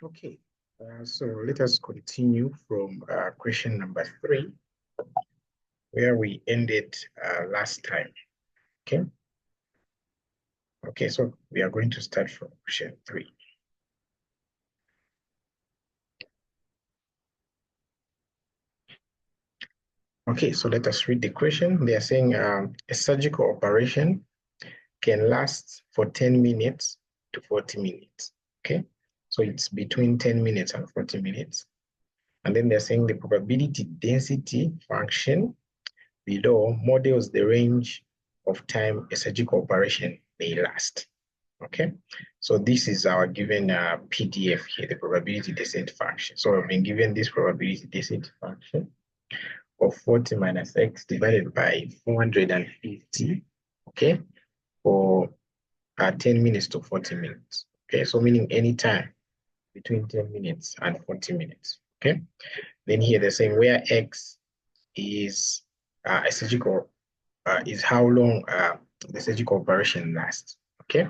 Okay, so let us continue from question number 3, where we ended last time. Okay. Okay, so we are going to start from question 3. Okay, so let us read the question. They are saying a surgical operation can last for 10 minutes to 40 minutes. Okay, so it's between 10 minutes and 40 minutes. And then they're saying the probability density function below models the range of time a surgical operation may last. Okay, so this is our given PDF here, the probability density function. So we've been given this probability density function of 40 minus x divided by 450, okay, for 10 minutes to 40 minutes. Okay, so meaning any time between 10 minutes and 40 minutes. Okay, then here they're saying where x is a surgical, is how long the surgical operation lasts. Okay,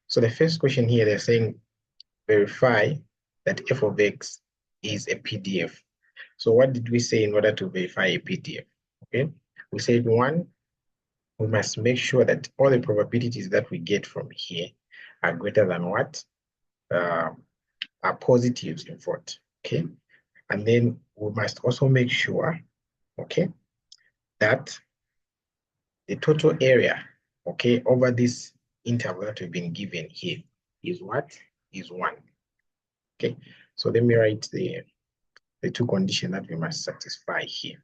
so the first question here, they're saying verify that f of x is a PDF. So what did we say in order to verify a PDF? Okay, we said 1, we must make sure that all the probabilities that we get from here are greater than what? Are positives in front. Okay, and then we must also make sure, okay, that the total area, okay, over this interval that we've been given here is what? Is 1. Okay, so let me write the two conditions that we must satisfy here.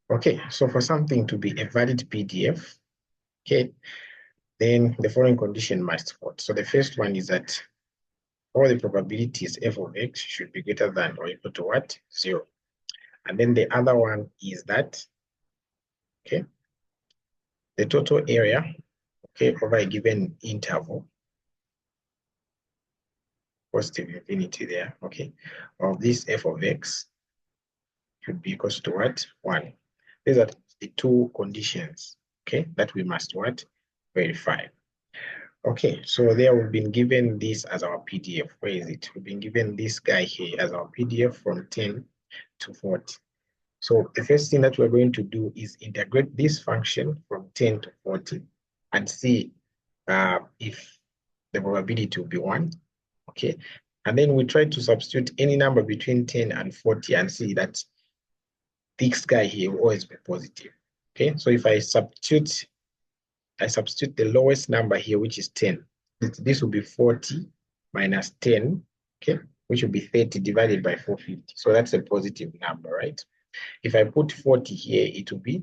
Okay, so for something to be a valid PDF, okay, then the following condition must hold. So the first one is that all the probabilities f of x should be greater than or equal to what? 0. And then the other one is that, okay, the total area, okay, over a given interval, positive infinity there, okay, of this f of x should be equal to what? 1. These are the two conditions, okay, that we must what? Verify. Okay, so there we've been given this as our PDF. Where is it? We've been given this guy here as our PDF from 10 to 40. So the first thing that we're going to do is integrate this function from 10 to 40 and see if the probability will be 1. Okay, and then we try to substitute any number between 10 and 40 and see that this guy here will always be positive. Okay, so if I substitute the lowest number here, which is 10. This will be 40 minus 10, okay, which will be 30 divided by 450. So that's a positive number, right? If I put 40 here, it will be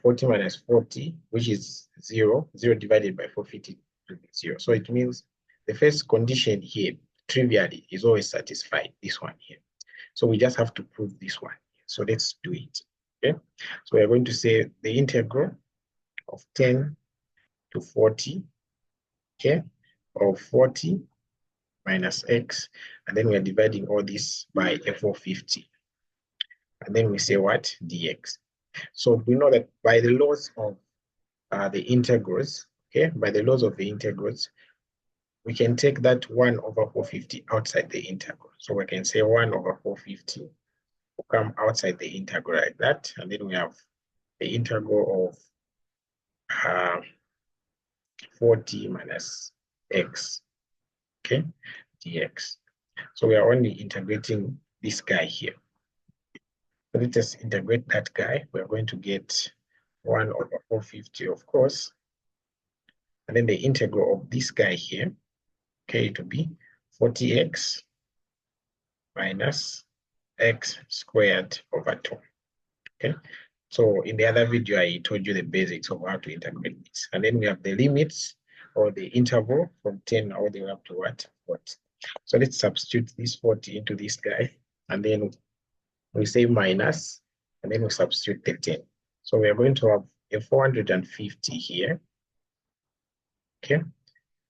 40 minus 40, which is 0. 0 divided by 450 will be 0. So it means the first condition here, trivially, is always satisfied, this one here. So we just have to prove this one. So let's do it, okay? So we're going to say the integral of 10 to 40, okay, of 40 minus x, and then we are dividing all this by f of 50. And then we say what? Dx. So we know that by the laws of the integrals, okay, by the laws of the integrals, we can take that 1 over 450 outside the integral. So we can say 1 over 450 will come outside the integral like that. And then we have the integral of 40 minus x, okay, dx. So we are only integrating this guy here. So let us integrate that guy. We're going to get 1 over 450, of course. And then the integral of this guy here, okay, it will be 40x minus x squared over 2, okay? So in the other video, I told you the basics of how to integrate this. And then we have the limits or the interval from 10 all the way up to what? 40. So let's substitute this 40 into this guy. And then we say minus, and then we substitute the 10. So we are going to have a 450 here. Okay.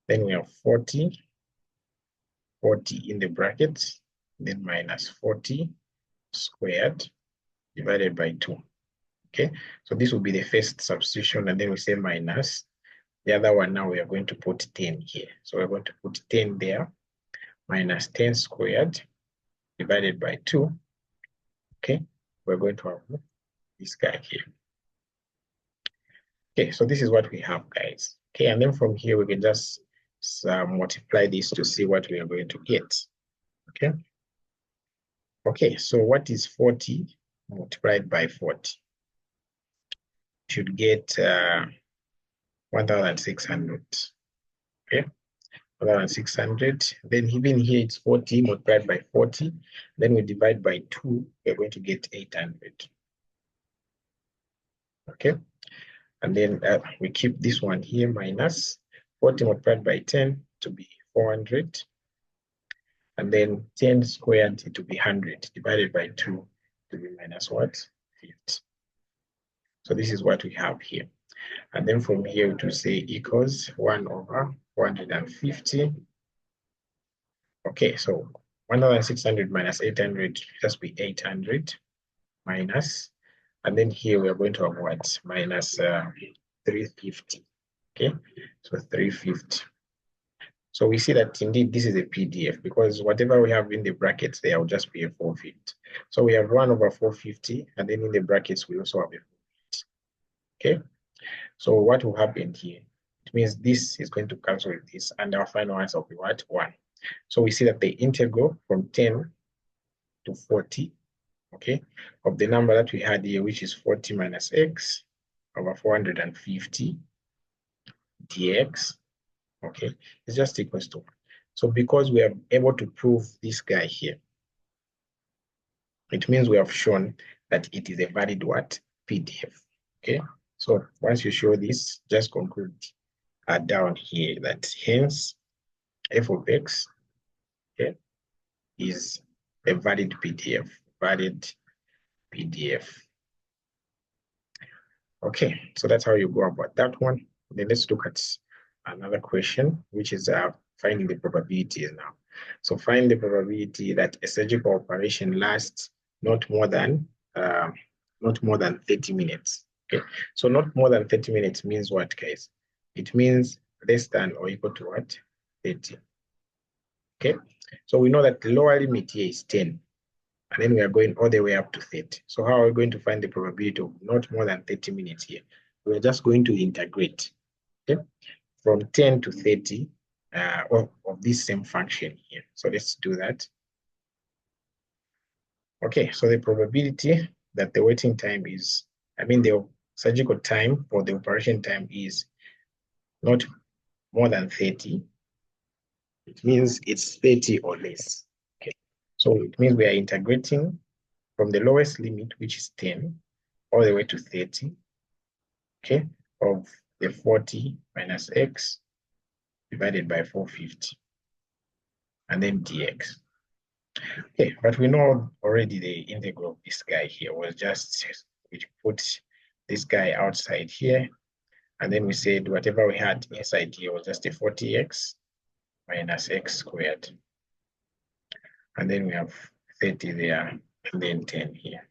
Then we have 40 in the brackets, then minus 40 squared divided by 2. Okay, so this will be the first substitution, and then we say minus The other one now we are going to put 10 here. So we're going to put 10 there minus 10 squared divided by 2. Okay, we're going to have this guy here. Okay, so this is what we have, guys. Okay, and then from here we can just multiply this to see what we are going to get. Okay. Okay, so what is 40 multiplied by 40? Should get 1,600. Okay, 1,600. Then even here it's 40 multiplied by 40. Then we divide by 2, we're going to get 800. Okay, and then we keep this one here minus 40 multiplied by 10 to be 400. And then 10 squared it to be 100 divided by 2 to be minus what? 50. So this is what we have here. And then from here to say equals 1 over 450. Okay, so 1,600 minus 800 just be 800 minus, and then here we are going to have what? Minus 350. Okay, so 350. So we see that indeed this is a PDF because whatever we have in the brackets there will just be a 450. So we have 1 over 450, and then in the brackets we also have a 450. Okay, so what will happen here? It means this is going to cancel with this, and our final answer will be what? 1. So we see that the integral from 10 to 40, okay, of the number that we had here, which is 40 minus x over 450 dx, okay, is just equals to 1. So because we are able to prove this guy here, it means we have shown that it is a valid what? PDF, okay? So once you show this, just conclude down here that hence f of x, okay, is a valid PDF, valid PDF. Okay, so that's how you go about that one. Then let's look at another question, which is finding the probabilities now. So find the probability that a surgical operation lasts not more than 30 minutes. Okay, so not more than 30 minutes means what, guys? It means less than or equal to what? 30. Okay, so we know that the lower limit here is 10. And then we are going all the way up to 30. So how are we going to find the probability of not more than 30 minutes here? We're just going to integrate, okay, from 10 to 30 of this same function here. So let's do that. Okay, so the probability that the waiting time is, the surgical time or the operation time is not more than 30. It means it's 30 or less. Okay, so it means we are integrating from the lowest limit, which is 10, all the way to 30, okay, of the 40 minus x divided by 450, and then dx. Okay, but we know already the integral of this guy here was just, we put this guy outside here, and then we said whatever we had inside here was just a 40x minus x squared. And then we have 30 there, and then 10 here.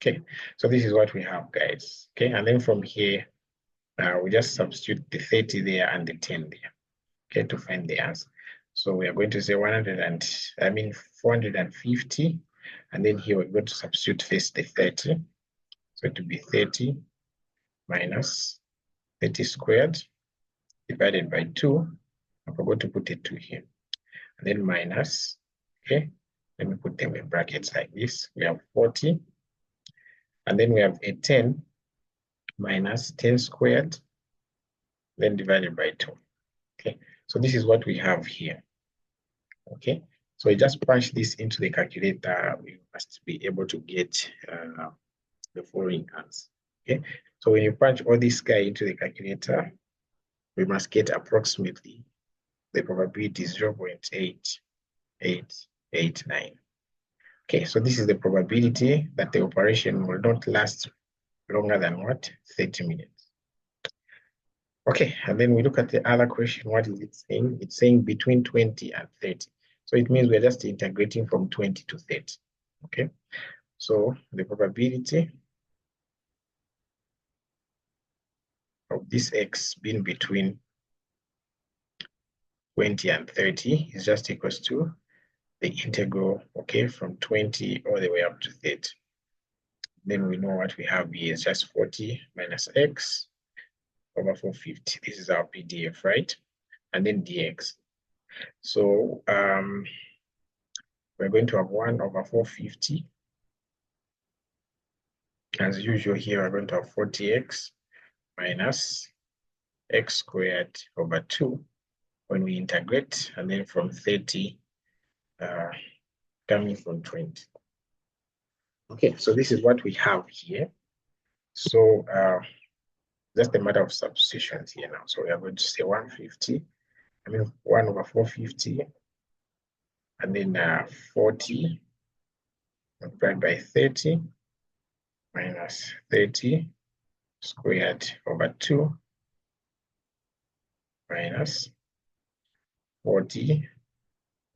Okay, so this is what we have, guys. Okay, and then from here, we just substitute the 30 there and the 10 there, okay, to find the answer. So we are going to say 450, and then here we're going to substitute first the 30. So it will be 30 minus 30 squared divided by 2. I forgot to put a 2 here. And then minus, okay, let me put them in brackets like this. We have 40, and then we have a 10 minus 10 squared, then divided by 2. Okay, so this is what we have here. Okay, so you just punch this into the calculator. We must be able to get the following answer. Okay, so when you punch all this guy into the calculator, we must get approximately the probability is 0.8889. Okay, so this is the probability that the operation will not last longer than what? 30 minutes. Okay, and then we look at the other question. What is it saying? It's saying between 20 and 30. So it means we're just integrating from 20 to 30. Okay, so the probability of this x being between 20 and 30 is just equals to the integral, okay, from 20 all the way up to 30. Then we know what we have here is just 40 minus x over 450. This is our PDF, right? And then dx. So we're going to have 1 over 450. As usual here, we're going to have 40x minus x squared over 2 when we integrate, and then from 30 coming from 20. Okay, so this is what we have here. So just a matter of substitutions here now. So we are going to say 150, 1 over 450, and then 40 multiplied by 30 minus 30 squared over 2 minus 40,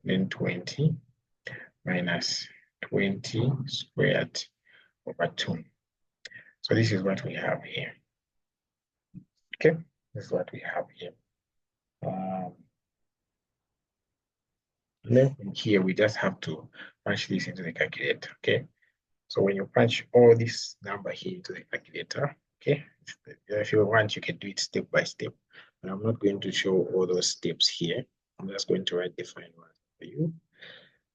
then 20 minus 20 squared over 2. So this is what we have here. Okay, this is what we have here. Then from here, we just have to punch this into the calculator, okay? So when you punch all this number here into the calculator, okay? If you want, you can do it step by step. But I'm not going to show all those steps here. I'm just going to write the final ones for you.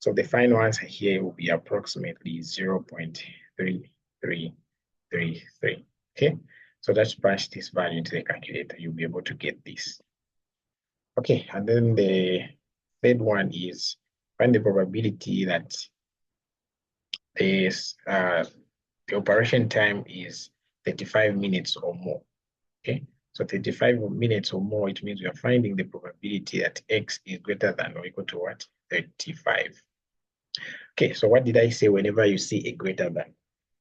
So the final answer here will be approximately 0.3333. Okay, so let's punch this value into the calculator. You'll be able to get this. Okay, and then the third one is find the probability that the operation time is 35 minutes or more. Okay, so 35 minutes or more, it means we are finding the probability that x is greater than or equal to what? 35. Okay, so what did I say? Whenever you see a greater than,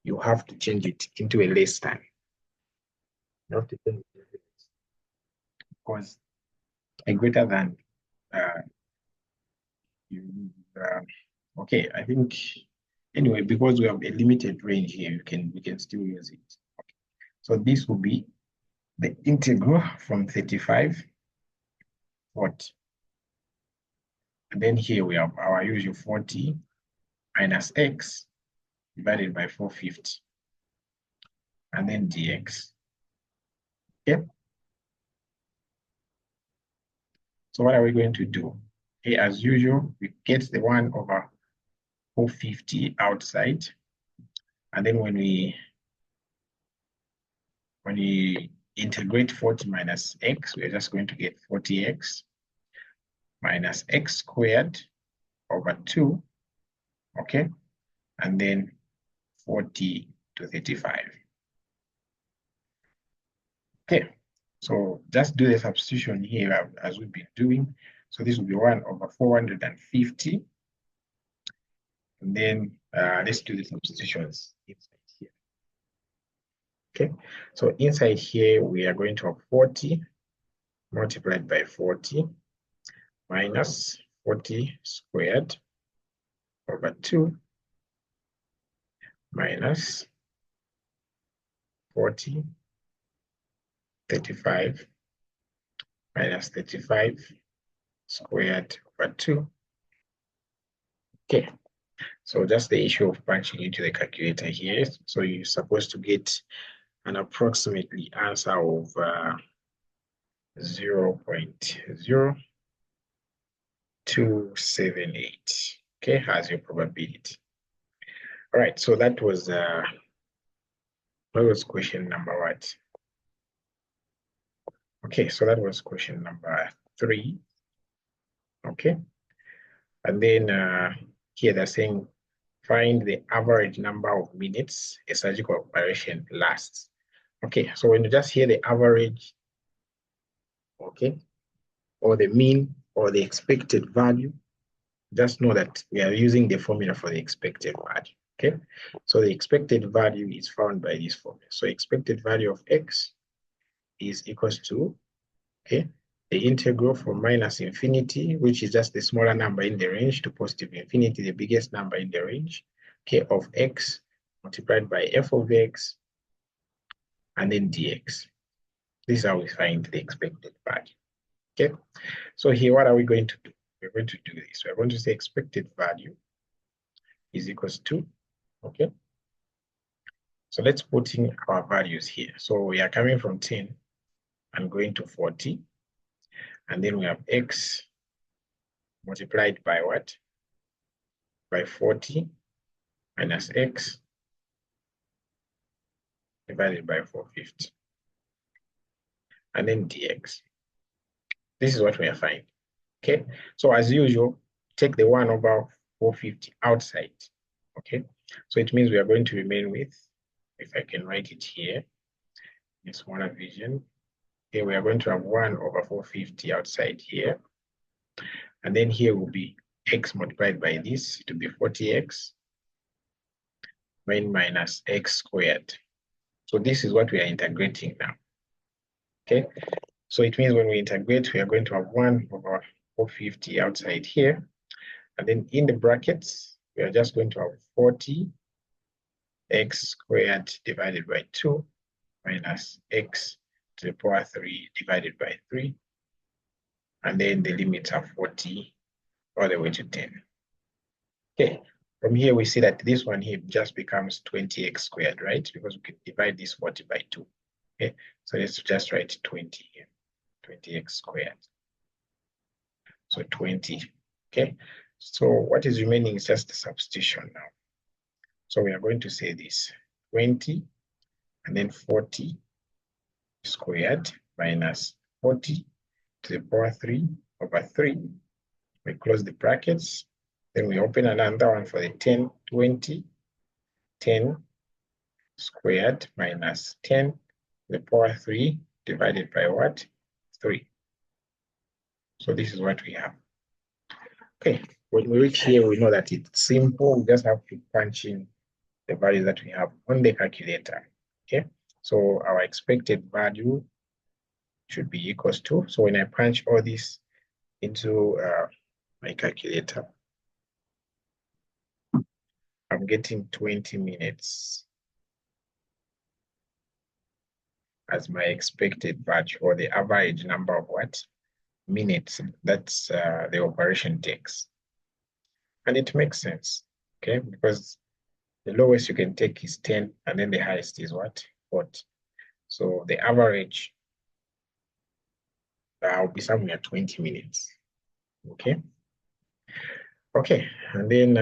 you have to change it into a less than. You have to change it into a less than. Because a greater than, okay, I think, anyway, because we have a limited range here, we can still use it. Okay. So this will be the integral from 35, what? And then here we have our usual 40 minus x divided by 450. And then dx. Okay. So what are we going to do? Okay, as usual, we get the 1 over 450 outside. And then when we integrate 40 minus x, we're just going to get 40x minus x squared over 2, okay? And then 40 to 35. Okay, so just do the substitution here as we've been doing. So this will be 1 over 450. And then let's do the substitutions inside here. Okay, so inside here, we are going to have 40 multiplied by 40 minus 40 squared over 2 minus 40, 35 minus 35 squared over 2. Okay, so just the issue of punching into the calculator here. So you're supposed to get an approximately answer of 0.0278, okay, as your probability. All right, so that was question number what? Okay, so that was question number 3. Okay, and then here they're saying find the average number of minutes a surgical operation lasts. Okay, so when you just hear the average, okay, or the mean or the expected value, just know that we are using the formula for the expected value. Okay, so the expected value is found by this formula. So expected value of x is equals to, okay, the integral from minus infinity, which is just the smaller number in the range, to positive infinity, the biggest number in the range, okay, of x multiplied by f of x, and then dx. This is how we find the expected value. Okay, so here, what are we going to do? We're going to do this. We're going to say expected value is equals to, okay? So let's put in our values here. So we are coming from 10 and going to 40. And then we have x multiplied by what? By 40 minus x divided by 450. And then dx. This is what we are finding. Okay, so as usual, take the 1 over 450 outside. Okay, so it means we are going to remain with, if I can write it here, this one division. Here we are going to have 1 over 450 outside here. And then here will be x multiplied by this to be 40x minus x squared. So this is what we are integrating now. Okay, so it means when we integrate, we are going to have 1 over 450 outside here. And then in the brackets, we are just going to have 40 x squared divided by 2 minus x to the power 3 divided by 3. And then the limits are 40 all the way to 10. Okay, from here we see that this one here just becomes 20x squared, right? Because we can divide this 40 by 2. Okay, so let's just write 20 here, 20x squared. So 20, okay? So what is remaining is just the substitution now. So we are going to say this, 20 and then 40 squared minus 40 to the power 3 over 3. We close the brackets. Then we open another one for the 10, 20, 10 squared minus 10 to the power 3 divided by what? 3. So this is what we have. Okay, when we reach here, we know that it's simple. We just have to punch in the values that we have on the calculator. Okay, so our expected value should be equals to, so when I punch all this into my calculator, I'm getting 20 minutes as my expected value, or the average number of what? Minutes that's the operation takes. And it makes sense, okay? Because the lowest you can take is 10, and then the highest is what? 40. So the average will be somewhere 20 minutes, okay? Okay, and then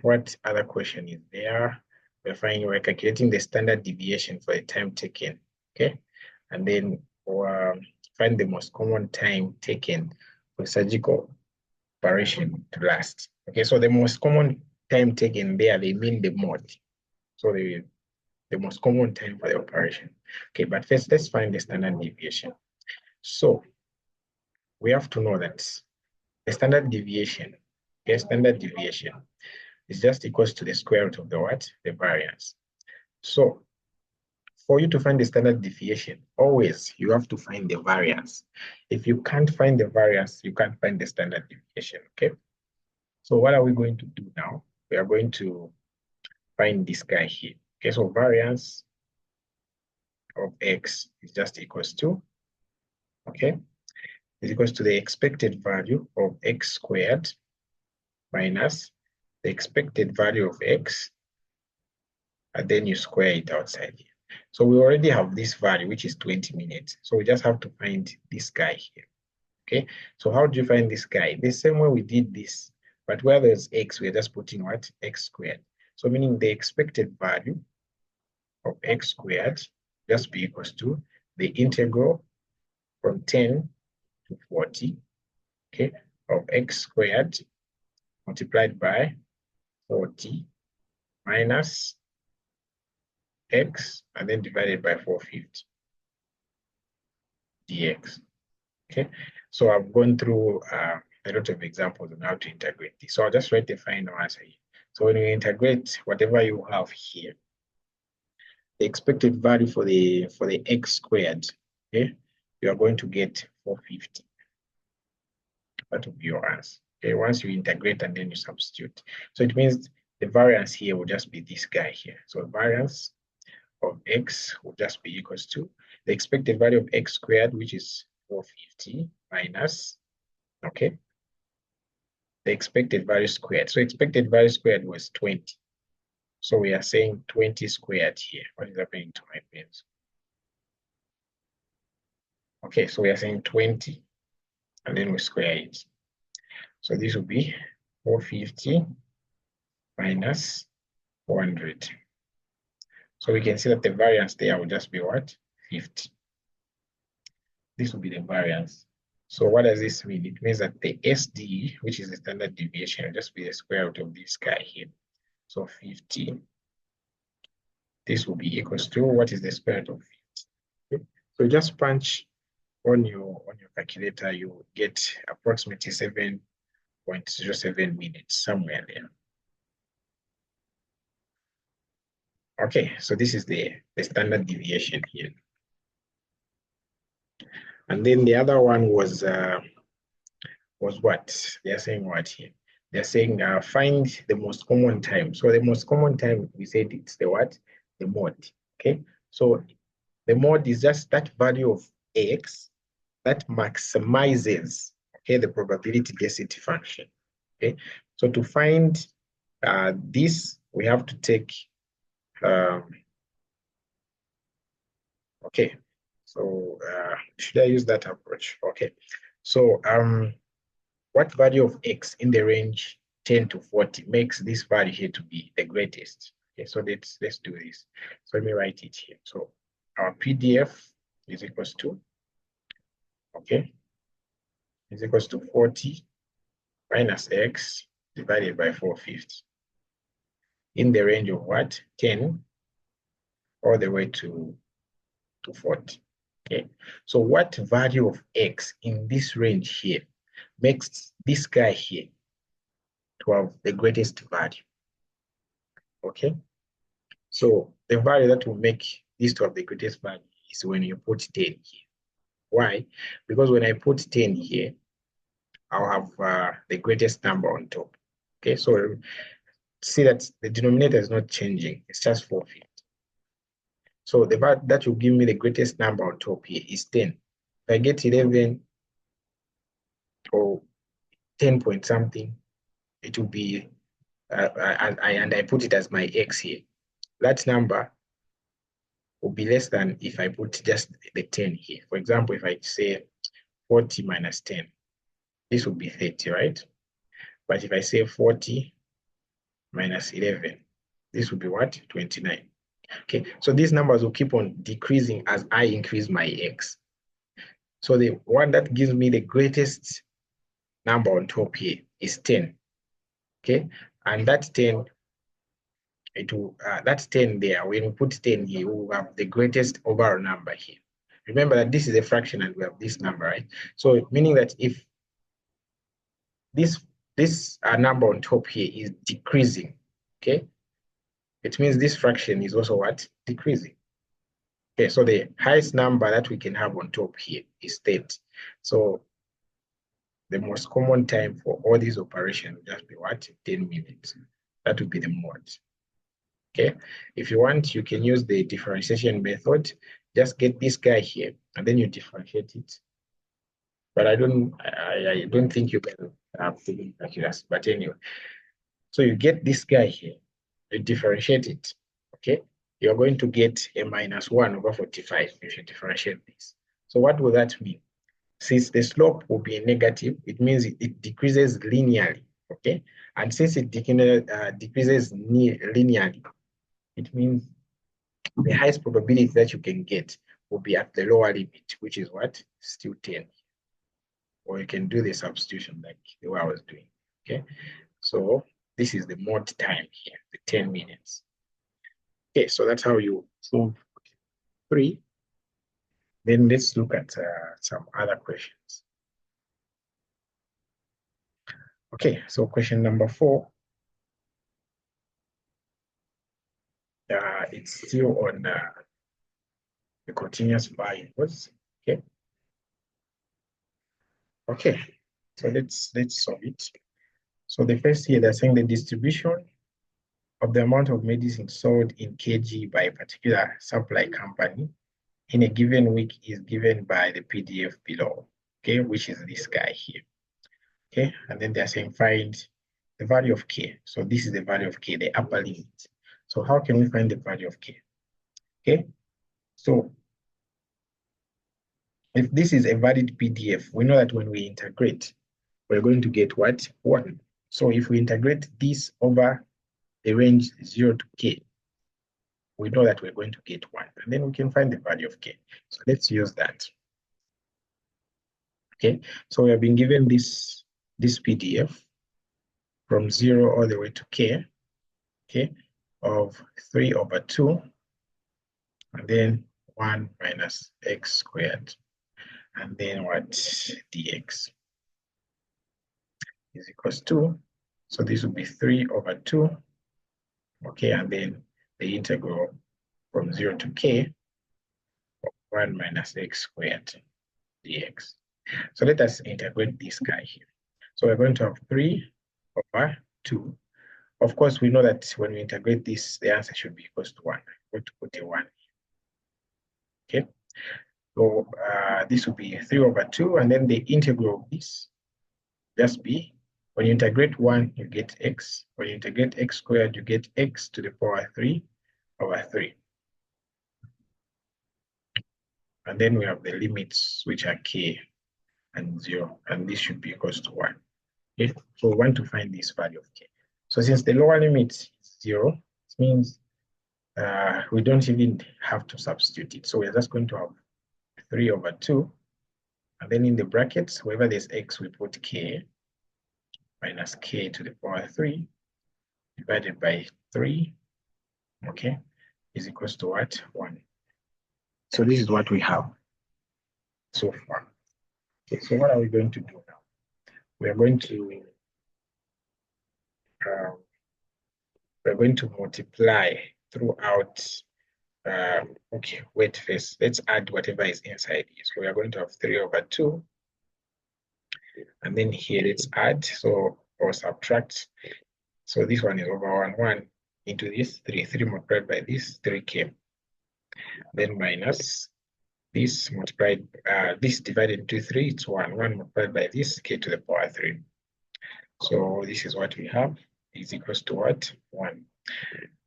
what other question is there? We're calculating the standard deviation for the time taken, okay? And then find the most common time taken for surgical operation to last. Okay, so the most common time taken there, they mean the mode. So the most common time for the operation. Okay, but first let's find the standard deviation. So we have to know that the standard deviation, okay, standard deviation is just equals to the square root of the what? The variance. So for you to find the standard deviation, always you have to find the variance. If you can't find the variance, you can't find the standard deviation, okay? So what are we going to do now? We are going to find this guy here. Okay, so variance of x is just equals to, okay, is equals to the expected value of x squared minus the expected value of x, and then you square it outside here. So we already have this value, which is 20 minutes. So we just have to find this guy here, okay? So how do you find this guy? The same way we did this, but where there's x, we're just putting what? X squared. So meaning the expected value of x squared just be equals to the integral from 10 to 40, okay, of x squared multiplied by 40 minus x and then divided by 450 dx. Okay, so I've gone through a lot of examples on how to integrate this. So I'll just write the final answer here. So when you integrate whatever you have here, the expected value for the x squared, okay, you are going to get 450. That will be your answer. Okay, once you integrate and then you substitute. So it means the variance here will just be this guy here. So variance of x will just be equals to the expected value of x squared, which is 450 minus, okay, the expected value squared. So expected value squared was 20. So we are saying 20 squared here. What is happening to my pens? Okay, so we are saying 20, and then we square it. So this will be 450 minus 400. So we can see that the variance there will just be what? 50. This will be the variance. So what does this mean? It means that the SD, which is the standard deviation, will just be the square root of this guy here. So 50. This will be equals to, what is the square root of 50? Okay. So just punch on your calculator, you get approximately 7.07 minutes, somewhere there. Okay, so this is the standard deviation here. And then the other one was what? They're saying what here? They're saying find the most common time. So the most common time, we said it's the what? The mod. Okay, so the mod is just that value of x that maximizes, okay, the probability density function. Okay, so to find this, we have to take okay, so should I use that approach? Okay, so what value of x in the range 10 to 40 makes this value here to be the greatest? Okay, so let's do this. So let me write it here. So our PDF is equals to, okay, is equals to 40 minus x divided by 450 in the range of what? 10 all the way to 40. Okay, so what value of x in this range here makes this guy here to have the greatest value? Okay, so the value that will make this to have the greatest value is when you put 10 here. Why? Because when I put 10 here, I'll have the greatest number on top. Okay, so see that the denominator is not changing, it's just 450. So the value that will give me the greatest number on top here is 10. If I get 11 or 10 point something, it will be, and I put it as my x here. That number will be less than if I put just the 10 here. For example, if I say 40 minus 10, this will be 30, right? But if I say 40 minus 11, this will be what? 29. Okay, so these numbers will keep on decreasing as I increase my x. So the one that gives me the greatest number on top here is 10. Okay, and that 10, it will that's 10 there. When we put 10 here, we will have the greatest overall number here. Remember that this is a fraction and we have this number, right? So meaning that if this number on top here is decreasing, okay, it means this fraction is also what? Decreasing. Okay, so the highest number that we can have on top here is 30. So the most common time for all these operations will just be what? 10 minutes. That would be the mod. Okay, if you want, you can use the differentiation method. Just get this guy here, and then you differentiate it. But I don't think you can have the calculus. But anyway, so you get this guy here, you differentiate it. Okay, you're going to get a minus 1 over 45 if you differentiate this. So what will that mean? Since the slope will be negative, it means it decreases linearly. Okay, and since it decreases linearly, it means the highest probability that you can get will be at the lower limit, which is what? Still 10. Or you can do the substitution like the way I was doing. Okay, so this is the mod time here, the 10 minutes. Okay, so that's how you solve 3. Then let's look at some other questions. Okay, so question number 4. It's still on the continuous variables. Okay. Okay, so let's solve it. So the first here, they're saying the distribution of the amount of medicine sold in kg by a particular supply company in a given week is given by the PDF below, okay, which is this guy here, okay, and then they're saying find the value of k. So this is the value of k, the upper limit. So how can we find the value of k? Okay, so if this is a valid PDF, we know that when we integrate, we're going to get what? 1. So if we integrate this over the range 0 to k, we know that we're going to get 1. And then we can find the value of k. So let's use that. Okay, so we have been given this PDF from 0 all the way to k, okay, of 3 over 2, and then 1 minus x squared, and then what? Dx is equals to, so this will be 3 over 2, okay, and then the integral from 0 to k, 1 minus x squared dx. So let us integrate this guy here. So we're going to have 3 over 2. Of course, we know that when we integrate this, the answer should be equals to 1. I'm going to put a 1. Okay. So this will be 3 over 2, and then the integral of this just be, when you integrate 1, you get x. When you integrate x squared, you get x to the power 3 over 3. And then we have the limits, which are k and 0, and this should be equals to 1. Okay, so we want to find this value of k. So since the lower limit is 0, it means we don't even have to substitute it. So we're just going to have 3 over 2, and then in the brackets, wherever there's x, we put k minus k to the power 3 divided by 3, okay, is equals to what? 1. So this is what we have so far. Okay, so what are we going to do now? We are going to multiply throughout. Okay, wait first. Let's add whatever is inside here. So we are going to have 3 over 2. And then here, let's add, so, or subtract. So this one is over 1 into this 3. 3 multiplied by this, 3k. Then minus this multiplied, this divided into 3, it's 1. 1 multiplied by this, k to the power 3. So this is what we have, is equals to what? 1.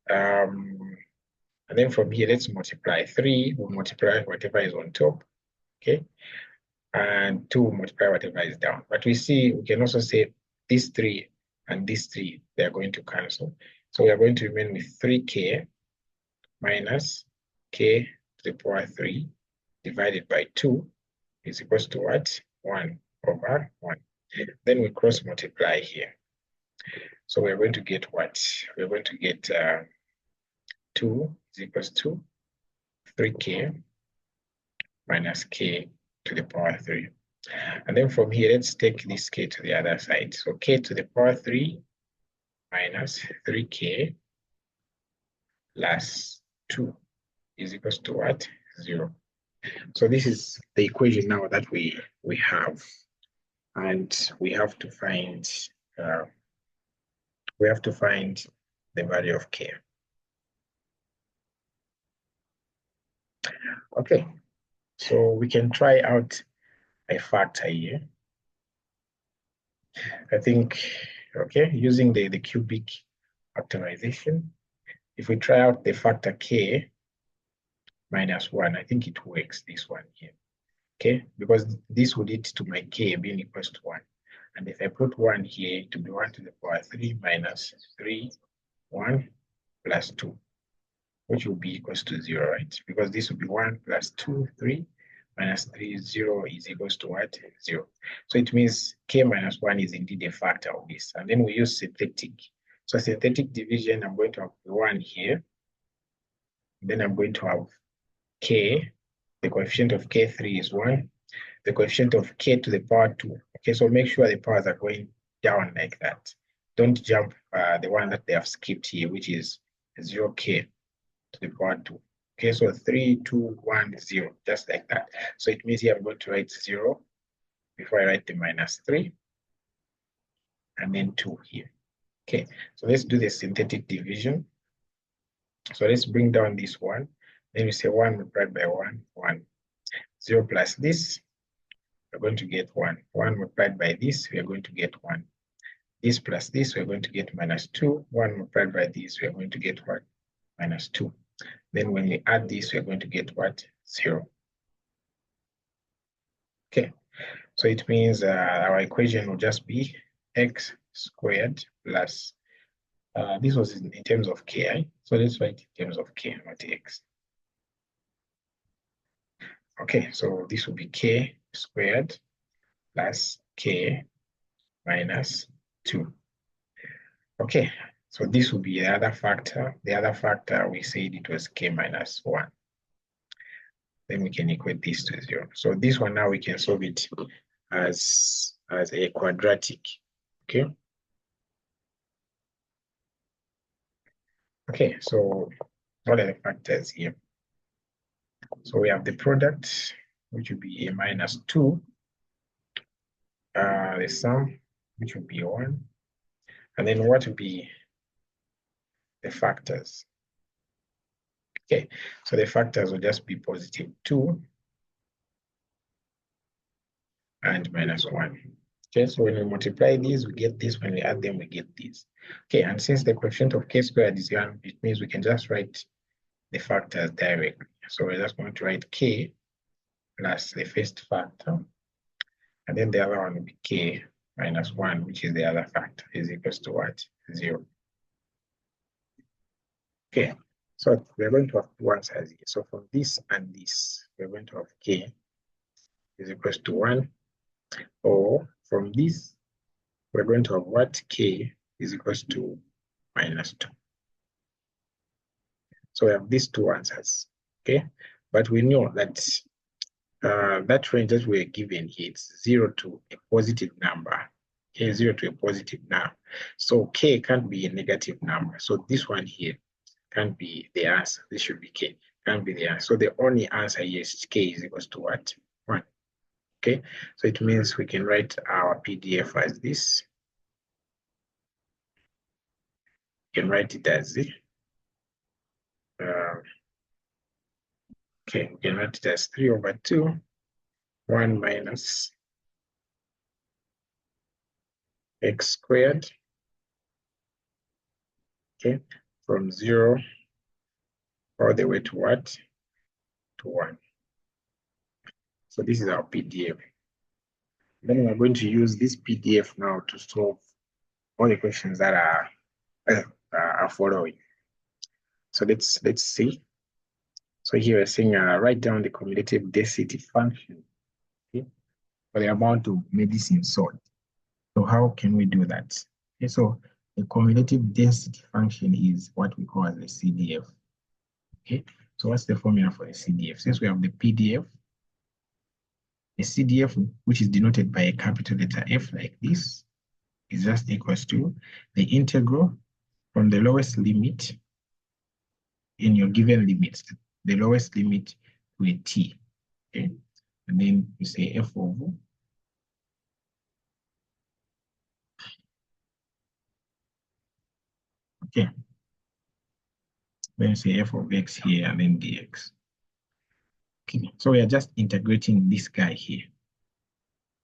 And then from here, let's multiply. 3 will multiply whatever is on top, okay? And 2 will multiply whatever is down. But we see, we can also say these 3 and these 3, they are going to cancel. So we are going to remain with 3k minus k to the power 3 divided by 2 is equals to what? 1 over 1. Then we cross multiply here. So we're going to get what? We're going to get 2 is equals to 3k minus k to the power 3. And then from here, let's take this k to the other side. So k to the power 3 minus 3k plus 2 is equals to what? 0. So this is the equation now that we have. And we have to find the value of k. Okay, so we can try out a factor here. I think, okay, using the cubic factorization, if we try out the factor k minus 1, I think it works, this one here. Okay, because this would lead to my k being equals to 1. And if I put 1 here, it will be 1 to the power 3 minus 3, 1 plus 2, which will be equals to 0, right? Because this will be 1 plus 2, 3, minus 3, 0 is equals to what? 0. So it means k minus 1 is indeed a factor of this. And then we use synthetic. So synthetic division, I'm going to have 1 here. Then I'm going to have k. The coefficient of k3 is 1. The coefficient of k to the power 2. Okay, so make sure the powers are going down like that. Don't jump the one that they have skipped here, which is 0k to the power 2. Okay, so 3, 2, 1, 0, just like that. So it means here I'm going to write 0 before I write the minus 3, and then 2 here. Okay, so let's do the synthetic division. So let's bring down this one. Then we say 1 multiplied by 1, 1. 0 plus this, we're going to get 1. 1 multiplied by this, we are going to get 1. This plus this, we're going to get minus 2. 1 multiplied by this, we're going to get what? Minus 2. Then when we add this, we're going to get what? 0. Okay, so it means our equation will just be x squared plus, this was in terms of k, right? So let's write in terms of k, not x. Okay, so this will be k squared plus k minus 2. Okay, so this will be the other factor. The other factor, we said it was k minus 1. Then we can equate this to 0. So this one now we can solve it as a quadratic. Okay. Okay, so what are the factors here? So we have the product, which will be a minus 2. The sum, which will be 1. And then what will be the factors? Okay, so the factors will just be positive 2 and minus 1. Okay, so when we multiply these, we get this. When we add them, we get this. Okay, and since the coefficient of k squared is 1, it means we can just write the factors directly. So we're just going to write k plus the first factor, and then the other one will be k minus 1, which is the other factor, is equals to what? 0. Okay, so we're going to have two answers here. So from this and this, we're going to have k is equals to 1, or from this, we're going to have what? K is equals to minus 2. So we have these two answers, okay? But we know that that range that we're given here, it's 0 to a positive number. Okay, 0 to a positive number. So k can't be a negative number. So this one here can't be the answer. This should be k. Can't be the answer. So the only answer here is k is equals to what? 1. Okay, so it means we can write our PDF as this. You can write it as this. Okay, we can write it as 3 over 2, 1 minus x squared. Okay, from 0 all the way to what? To 1. So this is our PDF. Then we're going to use this PDF now to solve all the questions that are following. So let's see. So here we're saying write down the cumulative density function, okay, for the amount of medicine sold. So how can we do that? Okay, so the cumulative density function is what we call as the CDF. Okay, so what's the formula for the CDF? Since we have the PDF, the CDF, which is denoted by a capital letter F like this, is just equals to the integral from the lowest limit in your given limits, the lowest limit to a t. Okay, and then you say f of okay. Then you say f of x here and then dx. Okay, so we are just integrating this guy here,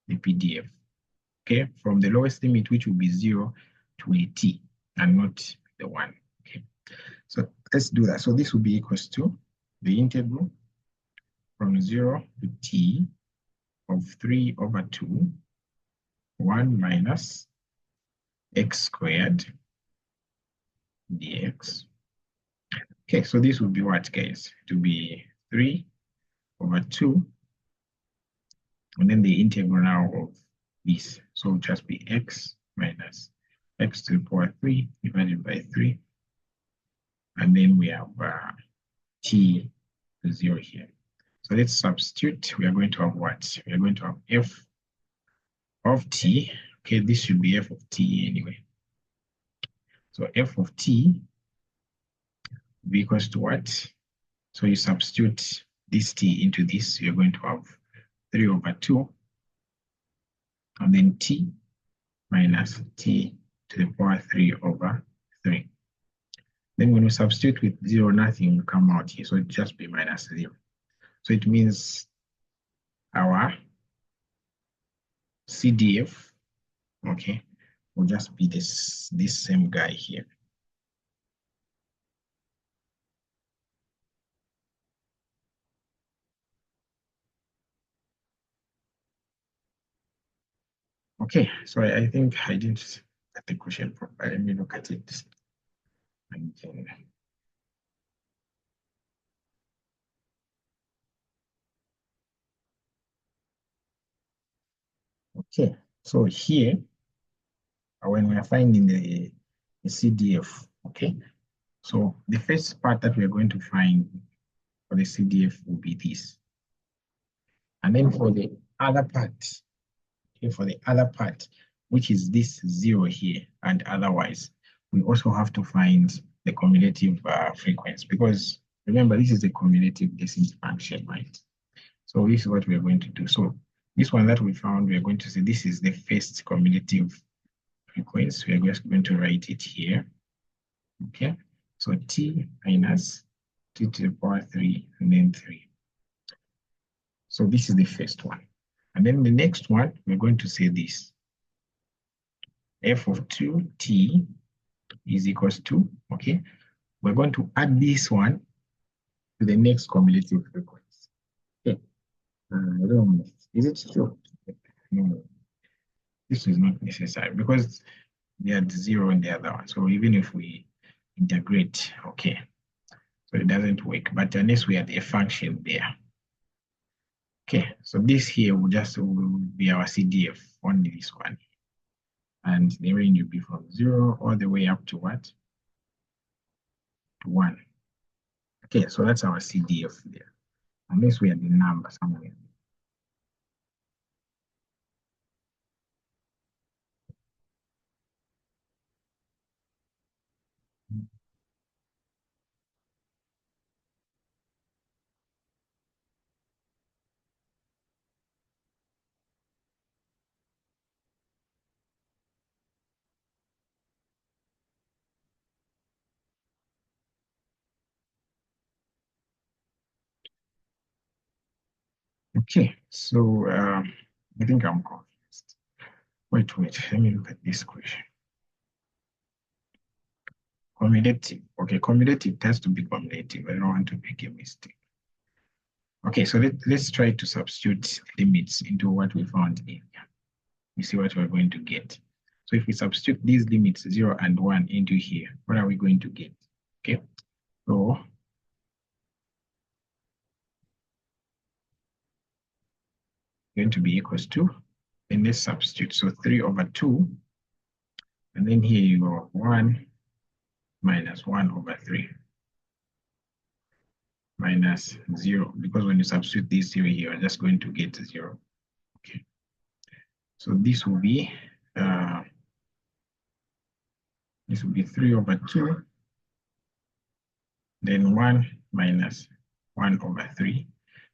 the PDF. Okay, from the lowest limit, which will be 0 to a t, and not the 1. Okay, so let's do that. So this will be equals to the integral from 0 to t of 3 over 2, 1 minus x squared dx. Okay, so this will be what, guys? It will be 3 over 2, and then the integral now of this. So it will just be x minus x to the power 3 divided by 3. And then we have t to 0 here. So let's substitute. We are going to have what? We are going to have f of t. Okay, this should be f of t anyway. So f of t will be equals to what? So you substitute this t into this, you're going to have 3 over 2, and then t minus t to the power 3 over 3. Then when we substitute with 0, nothing will come out here. So it just be minus 0. So it means our CDF, okay, will just be this same guy here. Okay, so I think I didn't get the question properly. Let me look at it. Okay, so here, when we are finding the CDF, okay, so the first part that we are going to find for the CDF will be this. And then for the other part, okay, for the other part, which is this 0 here and otherwise, we also have to find the cumulative frequency, because remember, this is a cumulative distance function, right? So this is what we are going to do. So this one that we found, we are going to say this is the first cumulative frequency. We are just going to write it here. Okay. So t minus t to the power 3 and then 3. So this is the first one. And then the next one, we're going to say this. F of 2t is equals to, okay, we're going to add this one to the next cumulative frequency. Okay. I don't know. Is it true? No, this is not necessary because they had 0 in the other one. So even if we integrate, okay, so it doesn't work. But unless we had a function there. Okay, so this here will be our CDF, only this one. And the range will be from 0 all the way up to what? To 1. Okay, so that's our CDF there. Unless we had the number somewhere. Okay, so I think I'm confused. Wait, let me look at this question. Cumulative. Okay, cumulative has to be cumulative. I don't want to make a mistake. Okay, so let's try to substitute limits into what we found here. You see what we're going to get. So if we substitute these limits 0 and 1 into here, what are we going to get? Okay, so going to be equals to, and let's substitute. So 3 over 2, and then here you go 1 minus 1 over 3 minus 0, because when you substitute this 0 here, you're just going to get 0. Okay, so this will be 3 over 2, then 1 minus 1 over 3.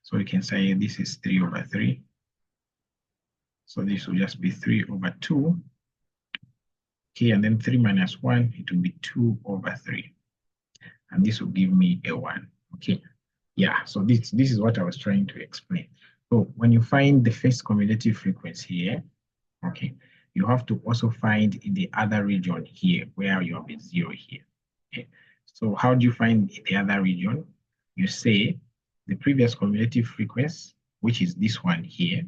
So we can say this is 3 over 3. So this will just be 3 over 2. Okay, and then 3 minus 1, it will be 2 over 3. And this will give me a 1. Okay, yeah, so this is what I was trying to explain. So when you find the first cumulative frequency here, okay, you have to also find in the other region here where you have a 0 here. Okay, so how do you find the other region? You say the previous cumulative frequency, which is this one here,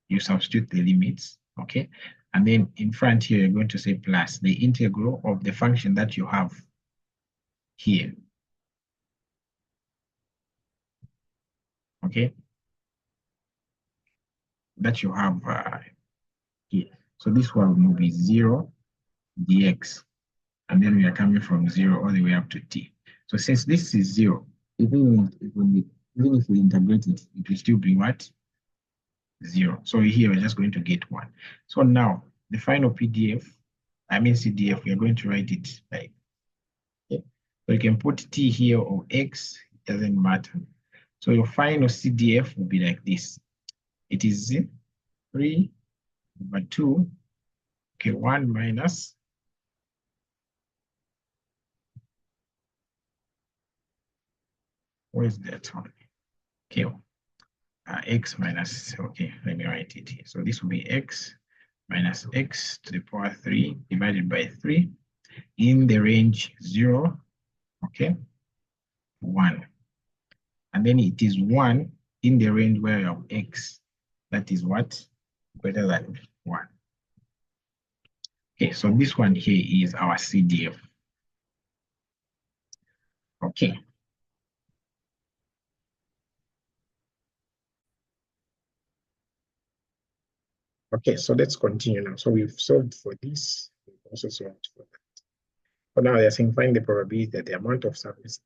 you substitute the limits, okay? And then in front here, you're going to say plus the integral of the function that you have here, okay? That you have here. So this one will be 0 dx, and then we are coming from 0 all the way up to t. So since this is 0, even if we integrate it, it will still be what? 0. So here we're just going to get 1. So now the final CDF, we are going to write it like, okay. So you can put t here or x, it doesn't matter. So your final CDF will be like this. It is 3 over 2, okay, 1 minus Where's that one? Okay, x minus, okay, let me write it here. So this will be x minus x to the power 3 divided by 3 in the range 0, okay, 1. And then it is 1 in the range where you have x, that is what? Greater than 1. Okay, so this one here is our CDF. Okay. Okay, so let's continue now. So we've solved for this, we've also solved for that. But now they're saying find the probability that the amount of substance,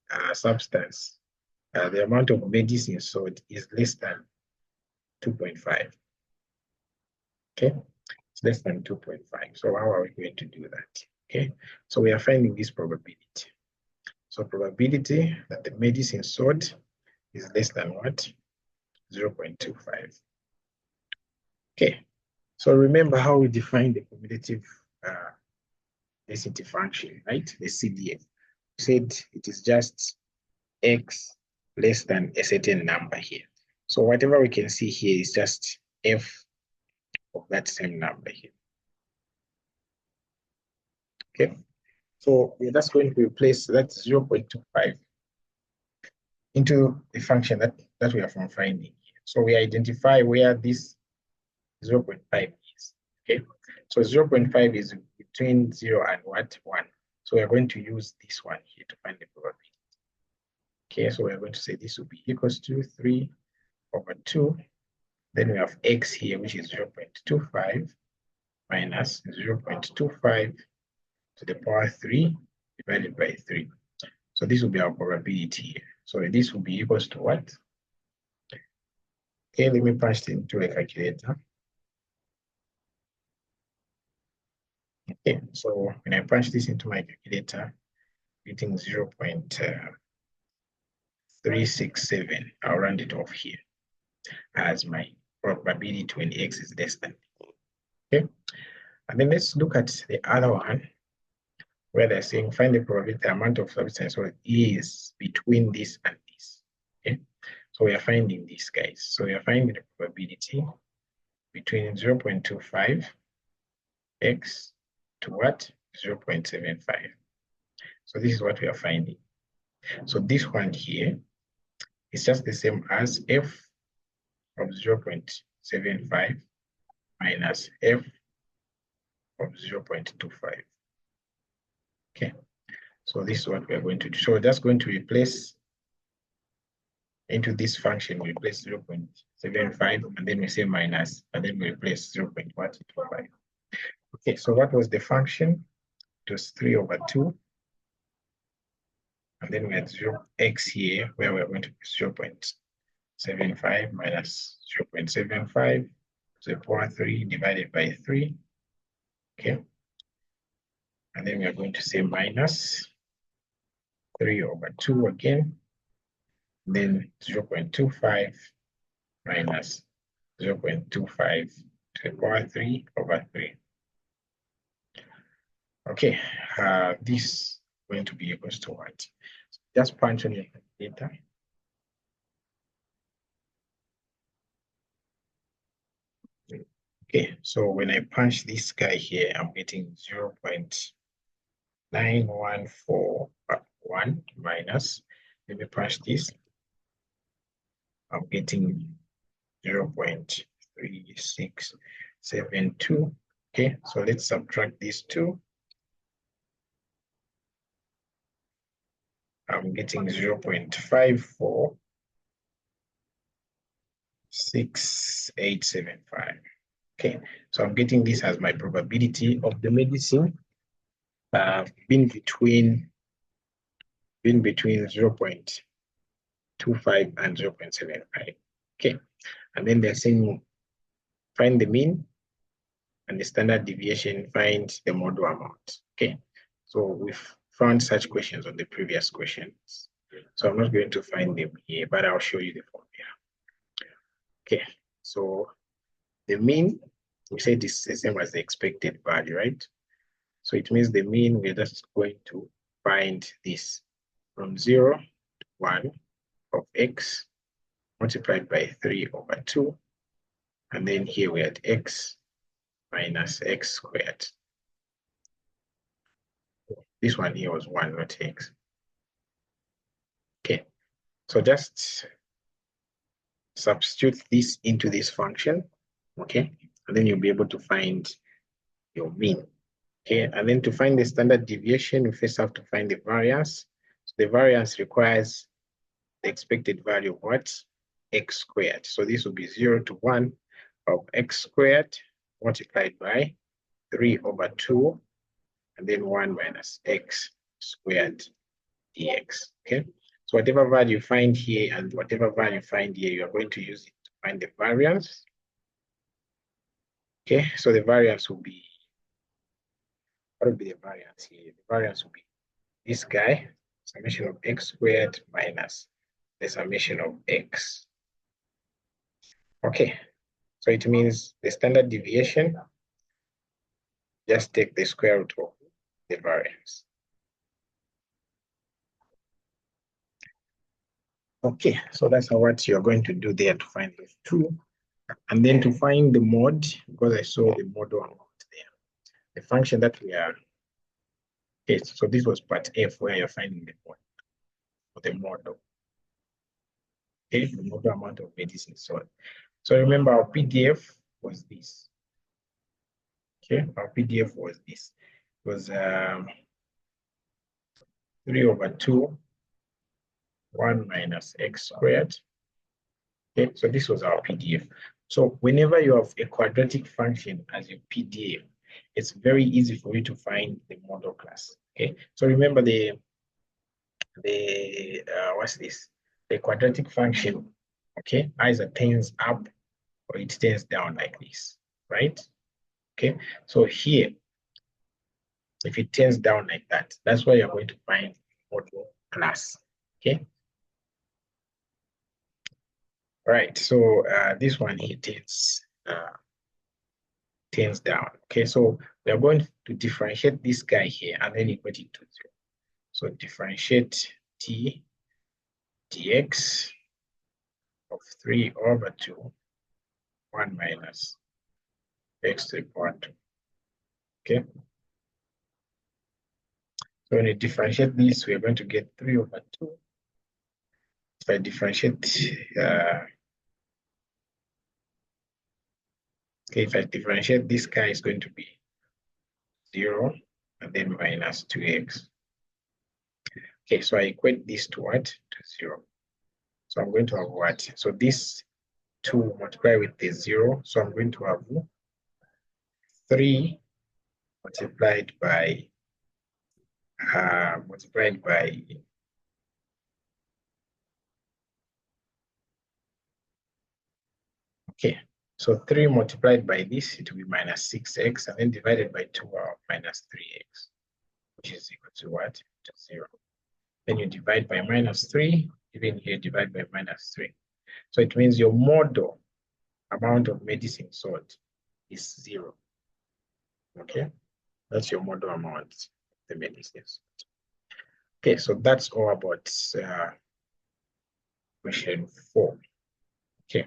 the amount of medicine sold is less than 2.5. Okay, it's less than 2.5. So how are we going to do that? Okay, so we are finding this probability. So probability that the medicine sold is less than what? 0.25. Okay, so remember how we define the cumulative density function, right? The CDF. We said it is just x less than a certain number here. So whatever we can see here is just f of that same number here. Okay, so we're just going to replace that 0.25 into the function that we are from finding here. So we identify where this 0.5 is. Okay, so 0.5 is between 0 and what? 1. So we're going to use this one here to find the probability. Okay, so we're going to say this will be equals to 3 over 2. Then we have x here, which is 0.25 minus 0.25 to the power 3 divided by 3. So this will be our probability here. So this will be equals to what? Okay, let me punch it into a calculator. Okay, so when I punch this into my calculator, getting 0.367, I'll round it off here as my probability when x is less than. Okay, and then let's look at the other one where they're saying find the probability the amount of substance is between this and this. Okay, so we are finding this, guys. So we are finding the probability between 0.25 x to what? 0.75. So this is what we are finding. So this one here is just the same as f of 0.75 minus f of 0.25. Okay, so this is what we are going to do. So we're just going to replace into this function, we replace 0.75 and then we say minus, and then we replace 0.25. Okay, so what was the function? It was 3 over 2. And then we had 0x here, where we're going to put 0.75 minus 0.75 to the power 3 divided by 3. Okay. And then we are going to say minus 3 over 2 again. Then 0.25 minus 0.25 to the power 3 over 3. Okay, this is going to be equals to what? Just punch on your calculator. Okay, so when I punch this guy here, I'm getting 0.9141 minus, let me punch this, I'm getting 0.3672. Okay, so let's subtract these two. I'm getting 0.546875. Okay, so I'm getting this as my probability of the medicine being between 0.25 and 0.75. Okay, and then they're saying find the mean and the standard deviation, find the model amount. Okay, so we've found such questions on the previous questions. So I'm not going to find them here, but I'll show you the formula. Okay, so the mean, we said is the same as the expected value, right? So it means the mean, we're just going to find this from 0 to 1. of x multiplied by 3 over 2. And then here we had x minus x squared. This one here was 1, not x. Okay, so just substitute this into this function, okay? And then you'll be able to find your mean, okay? And then to find the standard deviation, you first have to find the variance. So the variance requires the expected value of what? X squared. So this will be 0 to 1 of x squared multiplied by 3 over 2, and then 1 minus x squared dx, okay? So whatever value you find here and whatever value you find here, you are going to use it to find the variance. Okay, so the variance will be, what will be the variance here? The variance will be this guy, summation of x squared minus the summation of x. Okay, so it means the standard deviation, just take the square root of the variance. Okay, so that's what you're going to do there to find those two. And then to find the mod, because I saw the model amount there, the function that we are, okay, so this was part F where you're finding the mod, or the model. Okay, the model amount of medicine. So remember our PDF was this. Okay, our PDF was this. It was 3 over 2, 1 minus x squared. Okay, so this was our PDF. So whenever you have a quadratic function as your PDF, it's very easy for you to find the model class. Okay, so remember what's this? The quadratic function, okay, either turns up or it turns down like this, right? Okay, so here, if it turns down like that, that's why you're going to find model class, okay? Right, so this one here turns down, okay? So we are going to differentiate this guy here and then equate it to 0. So differentiate t dx of 3 over 2, 1 minus x to the power 2, okay? So when you differentiate this, we are going to get 3 over 2. If I differentiate, okay, if I differentiate, this guy is going to be 0 and then minus 2x. Okay, so I equate this to what? To 0. So I'm going to have what? So this 2 multiply with the 0. So I'm going to have 3 multiplied by okay, so 3 multiplied by this, it will be minus 6x, and then divided by 2, minus 3x, which is equal to what? To 0. Then you divide by minus 3, even here divide by minus 3. So it means your model amount of medicine sold is 0. Okay, that's your model amount of the medicines. Okay, so that's all about question 4. Okay.